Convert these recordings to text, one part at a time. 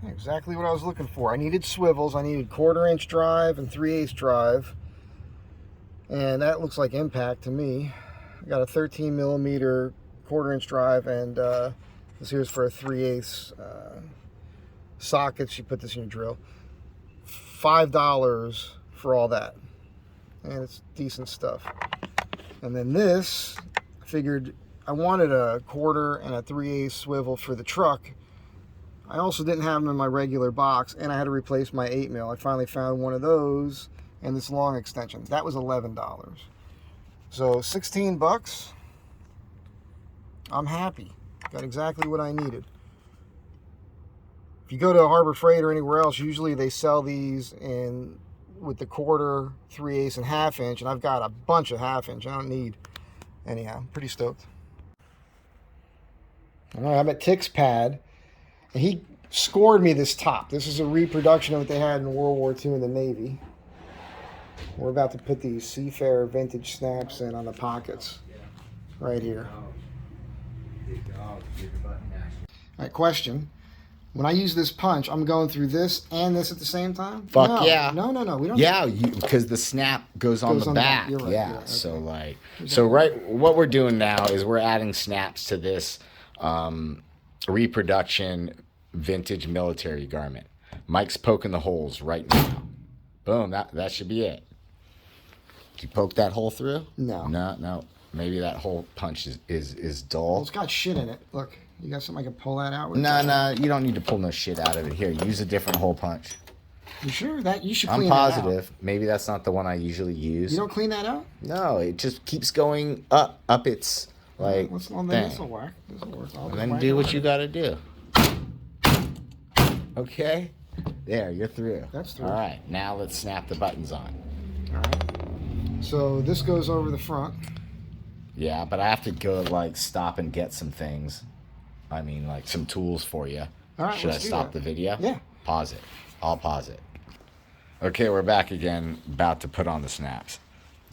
Exactly what I was looking for. I needed swivels. I needed 1/4-inch drive and 3/8 drive. And that looks like impact to me. I got a 13 millimeter 1/4-inch drive, and this here's for a 3/8 socket. You put this in your drill. $5 for all that. And it's decent stuff. And then this, I figured I wanted a 1/4 and a 3/8 swivel for the truck. I also didn't have them in my regular box, and I had to replace my 8 mil. I finally found one of those and this long extension. That was $11. So 16 bucks. I'm happy. Got exactly what I needed. If you go to Harbor Freight or anywhere else, usually they sell these in with the 1/4, 3/8, and 1/2 inch, and I've got a bunch of 1/2 inch. I don't need. Anyhow, I'm pretty stoked. All right, I'm at Tick's Pad, and he scored me this top. This is a reproduction of what they had in World War II in the Navy. We're about to put these Seafarer vintage snaps in on the pockets right here. All right, question. When I use this punch, I'm going through this and this at the same time? Fuck no, yeah. No, we don't. Yeah, because the snap goes on the back. You're right, yeah, you're right, okay. So like, what we're doing now is we're adding snaps to this reproduction vintage military garment. Mike's poking the holes right now. Boom, that should be it. Did you poke that hole through? No. Maybe that hole punch is dull. Well, it's got shit in it. Look, you got something I can pull that out with? No, you don't need to pull no shit out of it. Here, use a different hole punch. You sure? That you should clean I'm that positive. out. Maybe that's not the one I usually use. You don't clean that out? No, it just keeps going up its like What's on the this'll work. This'll work. And then do what you gotta do. Okay? There, you're through. That's through. All right, now let's snap the buttons on. All right. So this goes over the front. Yeah, but I have to go like stop and get some things. I mean, like some tools for you. All right, Should I let's do stop that. the video? Yeah. Pause it. I'll pause it. Okay, we're back again, about to put on the snaps.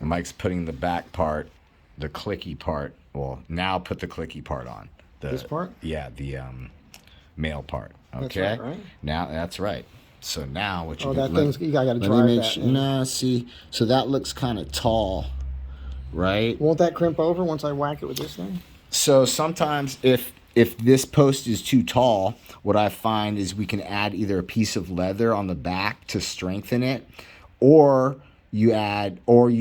And Mike's putting the back part, the clicky part. Well, now put the clicky part on. This part? Yeah, the male part. Okay. That's right? Now that's right. So now what you that thing's you gotta let drive me make that. sure. No, see, so that looks kind of tall, right? Won't that crimp over once I whack it with this thing? So sometimes if this post is too tall, what I find is we can add either a piece of leather on the back to strengthen it, or you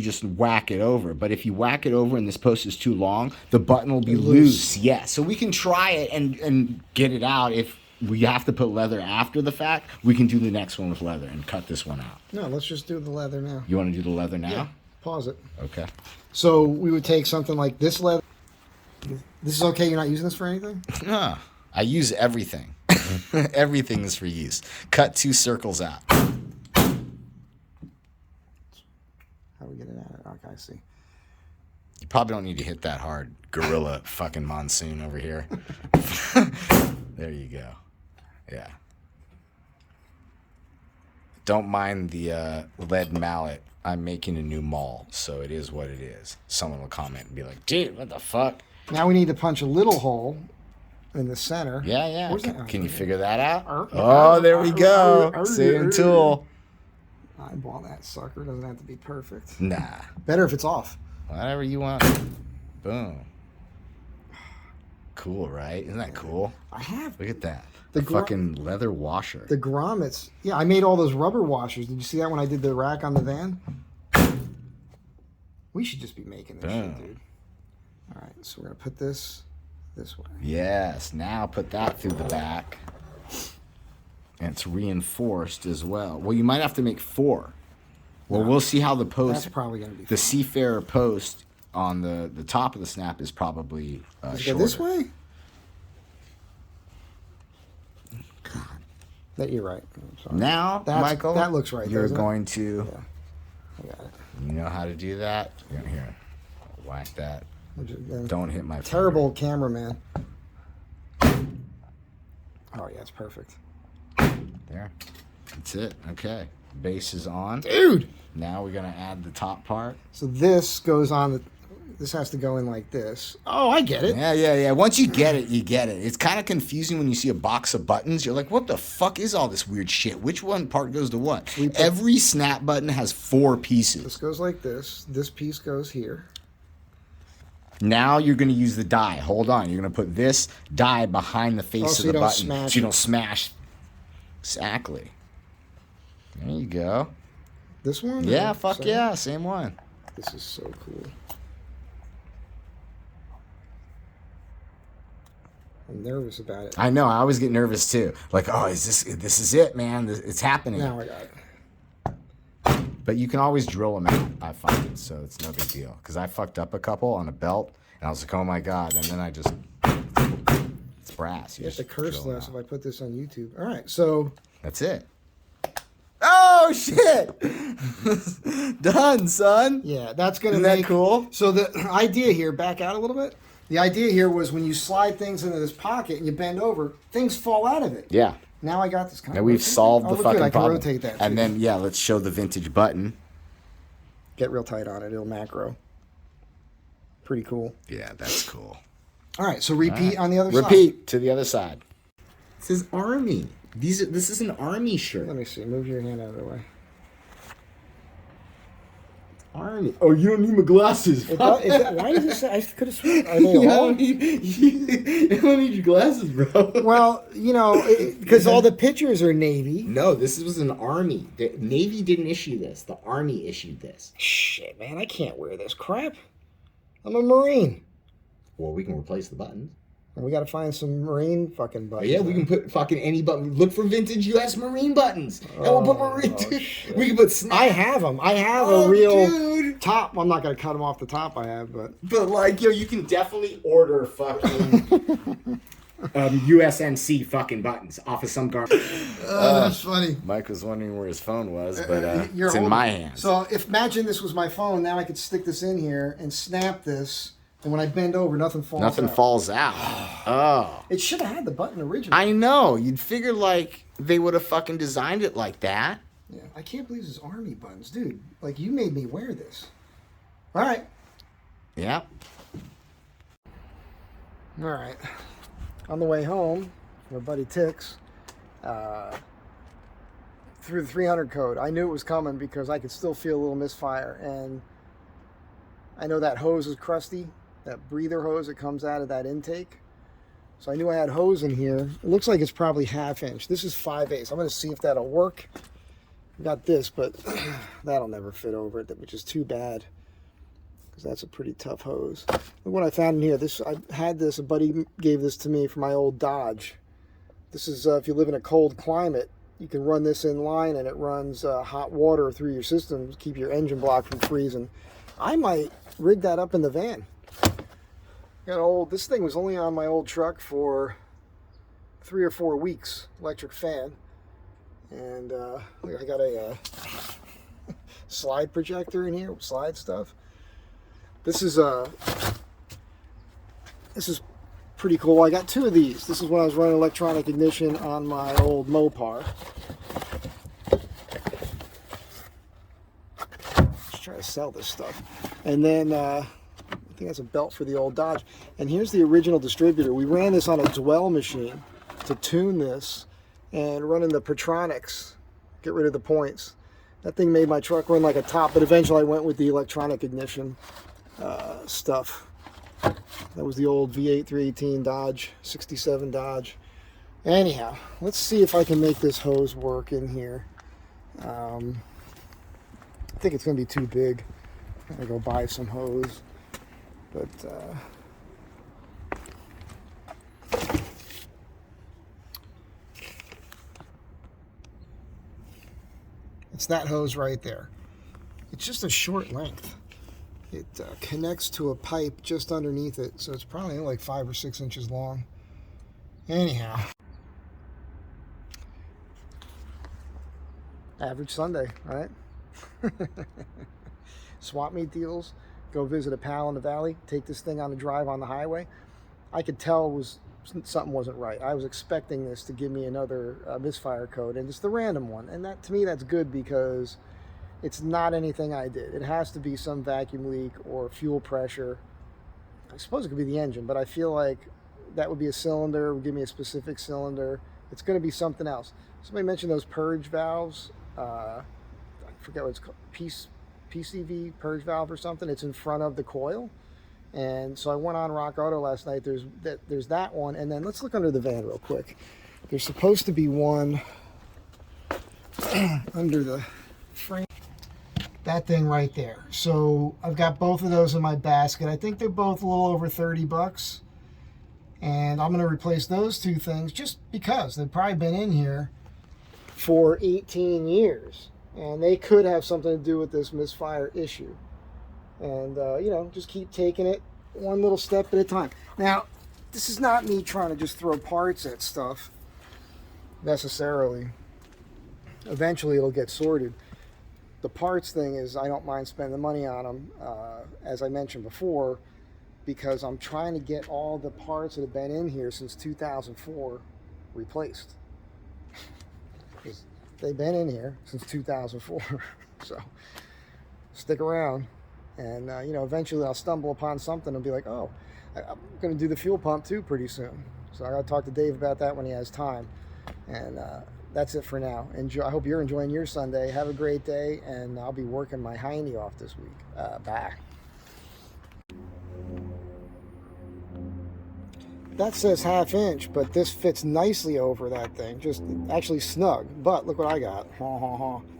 just whack it over. But if you whack it over and this post is too long, the button will be loose. Yeah, so we can try it and get it out. If we have to put leather after the fact, we can do the next one with leather and cut this one out. No, let's just do the leather now. You want to do the leather now? Yeah. Pause it. Okay. So we would take something like this leather. This is okay? You're not using this for anything? No, I use everything. Everything is for use. Cut 2 circles out. How do we get it out? Okay, I see. You probably don't need to hit that hard. Gorilla fucking monsoon over here. There you go. Yeah. Don't mind the lead mallet. I'm making a new maul, so it is what it is. Someone will comment and be like, dude, what the fuck? Now we need to punch a little hole in the center. Yeah. Where's that? Can you figure that out? Oh, there we go. Same tool. Eyeball that sucker. Doesn't have to be perfect. Nah. Better if it's off. Whatever you want. Boom. Cool, right? Isn't that cool? I have. Look at that. The fucking leather washer. The grommets. Yeah, I made all those rubber washers. Did you see that when I did the rack on the van? We should just be making this shit, dude. All right, so we're going to put this way. Yes, now put that through the back. And it's reinforced as well. Well, you might have to make 4. Well, we'll see how the post... That's probably going to be the Seafarer post on the top of the snap is probably Does it shorter. go this way? God. That you're right. I'm sorry. Now, Michael, that looks right. You're going to... Yeah, I got it. You know how to do that? You're gonna hear whack that. Don't hit my terrible cameraman. Oh yeah, it's perfect. There. That's it. Okay. Base is on. Dude! Now we're gonna add the top part. So this goes on This has to go in like this. Oh, I get it. Yeah. Once you get it, you get it. It's kind of confusing when you see a box of buttons. You're like, what the fuck is all this weird shit? Which one part goes to what? Every snap button has 4 pieces. This goes like this. This piece goes here. Now you're going to use the die. Hold on. You're going to put this die behind the face of the button so you don't smash. Exactly. There you go. This one? Yeah, fuck yeah. Same one. This is so cool. I'm nervous about it. I know. I always get nervous too. Like, oh, this is it, man. It's happening. Now I got it. But you can always drill them out, I find, so it's no big deal. Because I fucked up a couple on a belt, and I was like, oh my God. And then I just, it's brass. You have to curse less if I put this on YouTube. All right, so. That's it. Oh, shit. Done, son. Yeah, that's going to make... Isn't that cool? So the idea here, back out a little bit. The idea here was when you slide things into this pocket and you bend over, things fall out of it. Yeah. Now I got this kind of. Now we've solved the fucking I can problem. Rotate that. And then let's show the vintage button. Get real tight on it. It'll macro. Pretty cool. Yeah, that's cool. All right, so repeat on the other side. Repeat to the other side. This is Army. This is an Army shirt. Let me see. Move your hand out of the way. Army. Oh, you don't need my glasses. Why does it say? I could have sworn. Are they all? You don't need your glasses, bro. Well, because all the pictures are Navy. No, this was an Army. The Navy didn't issue this. The Army issued this. Shit, man, I can't wear this crap. I'm a Marine. Well, we can replace the buttons. We got to find some Marine fucking buttons. Yeah, we can put fucking any button. Look for vintage U.S. Marine buttons. And we'll put Marine. We can put snap. I have them. I have a real top. Well, I'm not going to cut them off the top I have, but. But, like, you can definitely order fucking USMC fucking buttons off of some garbage. That's funny. Mike was wondering where his phone was, but it's in my hands. So, imagine this was my phone. Now I could stick this in here and snap this. And when I bend over, nothing falls out. Nothing falls out. Oh. It should have had the button originally. I know. You'd figure, like, they would have fucking designed it like that. Yeah. I can't believe this is Army buttons. Dude, like, you made me wear this. All right. Yeah. All right. On the way home, my buddy Tix, through the 300 code, I knew it was coming because I could still feel a little misfire. And I know that hose is crusty. That breather hose that comes out of that intake. So I knew I had hose in here. It looks like it's probably 1/2 inch. This is 5/8. I'm going to see if that'll work. I got this, but that'll never fit over it, which is too bad because that's a pretty tough hose. Look what I found in here. I had this. A buddy gave this to me for my old Dodge. This is if you live in a cold climate, you can run this in line and it runs hot water through your system to keep your engine block from freezing. I might rig that up in the van. This thing was only on my old truck for 3 or 4 weeks, electric fan. And I got a slide projector in here, slide stuff. This is pretty cool. I got 2 of these. This is when I was running electronic ignition on my old Mopar. Let's try to sell this stuff. And then I think that's a belt for the old Dodge. And here's the original distributor. We ran this on a Dwell machine to tune this and run in the Petronics, get rid of the points. That thing made my truck run like a top, but eventually I went with the electronic ignition stuff. That was the old V8 318 Dodge, 67 Dodge. Anyhow, let's see if I can make this hose work in here. I think it's going to be too big. I'm going to go buy some hose. But it's that hose right there. It's just a short length. It connects to a pipe just underneath it, so it's probably like 5 or 6 inches long. Anyhow, average Sunday, right? Swap meet deals. Go visit a pal in the valley, take this thing on a drive on the highway. I could tell something wasn't right. I was expecting this to give me another misfire code, and it's the random one. And that, to me, that's good because it's not anything I did. It has to be some vacuum leak or fuel pressure I suppose it could be the engine, but I feel like that would be a cylinder, would give me a specific cylinder. It's going to be something else. Somebody mentioned those purge valves. I forget what it's called, PCV purge valve or something. It's in front of the coil. And so I went on Rock Auto last night. There's that one. And then let's look under the van real quick. There's supposed to be one under the frame. That thing right there. So I've got both of those in my basket. I think they're both a little over 30 bucks. And I'm going to replace those two things just because they've probably been in here for 18 years. And they could have something to do with this misfire issue. And, you know, just keep taking it one little step at a time. Now, this is not me trying to just throw parts at stuff necessarily. Eventually it'll get sorted. The parts thing is I don't mind spending money on them, as I mentioned before, because I'm trying to get all the parts that have been in here since 2004 replaced. Because they've been in here since 2004. So stick around. And, you know, eventually I'll stumble upon something and be like, oh, I'm going to do the fuel pump too pretty soon. So I got to talk to Dave about that when he has time. And that's it for now. Enjoy. I hope you're enjoying your Sunday. Have a great day. And I'll be working my hiney off this week. Bye. That says 1/2 inch, but this fits nicely over that thing. Just actually snug. But look what I got.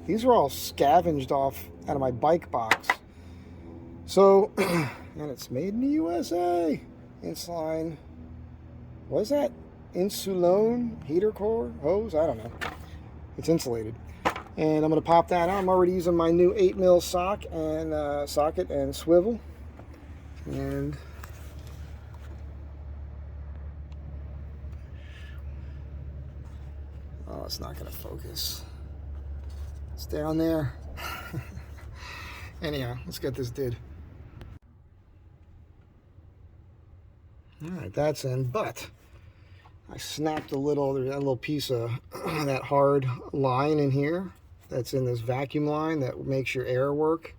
These are all scavenged off out of my bike box. So, and it's made in the USA. Insuline. What is that? Insulone heater core hose? I don't know. It's insulated. And I'm going to pop that out. I'm already using my new 8mm socket and swivel. And oh, it's not going to focus. It's down there. Anyhow, let's get this did. Alright, that's in, but I snapped there's that little piece of that hard line in here that's in this vacuum line that makes your air work.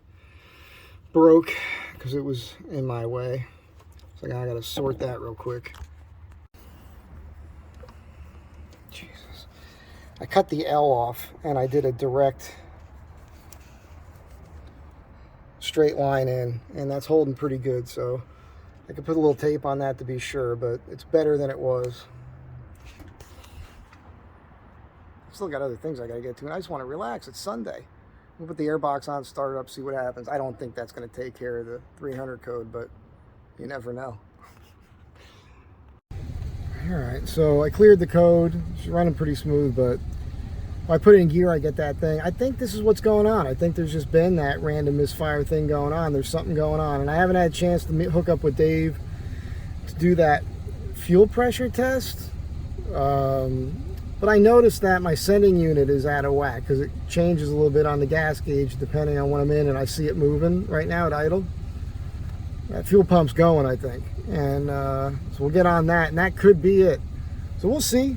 Broke because it was in my way. So I gotta sort that real quick. Jesus. I cut the L off and I did a direct straight line in, and that's holding pretty good, so I could put a little tape on that to be sure, but it's better than it was. I've still got other things I gotta get to, and I just want to relax. It's Sunday. We'll put the airbox on, start it up, see what happens. I don't think that's going to take care of the 300 code, but you never know. Alright, so I cleared the code. It's running pretty smooth, but when I put it in gear, I get that thing. I think this is what's going on. I think there's just been that random misfire thing going on. There's something going on, and I haven't had a chance to hook up with Dave to do that fuel pressure test. But I noticed that my sending unit is out of whack because it changes a little bit on the gas gauge depending on when I'm in, and I see it moving right now at idle. That fuel pump's going, I think. And so we'll get on that, and that could be it. So we'll see.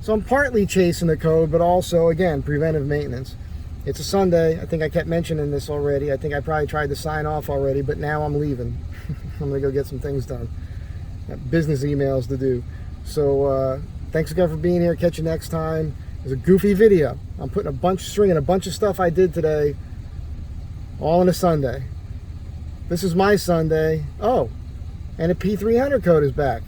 So I'm partly chasing the code, but also, again, preventive maintenance. It's a Sunday. I think I kept mentioning this already. I think I probably tried to sign off already, but now I'm leaving. I'm going to go get some things done. Got business emails to do. So thanks again for being here. Catch you next time. It was a goofy video. I'm putting stringing a bunch of stuff I did today, all in a Sunday. This is my Sunday. Oh, and a P0300 code is back.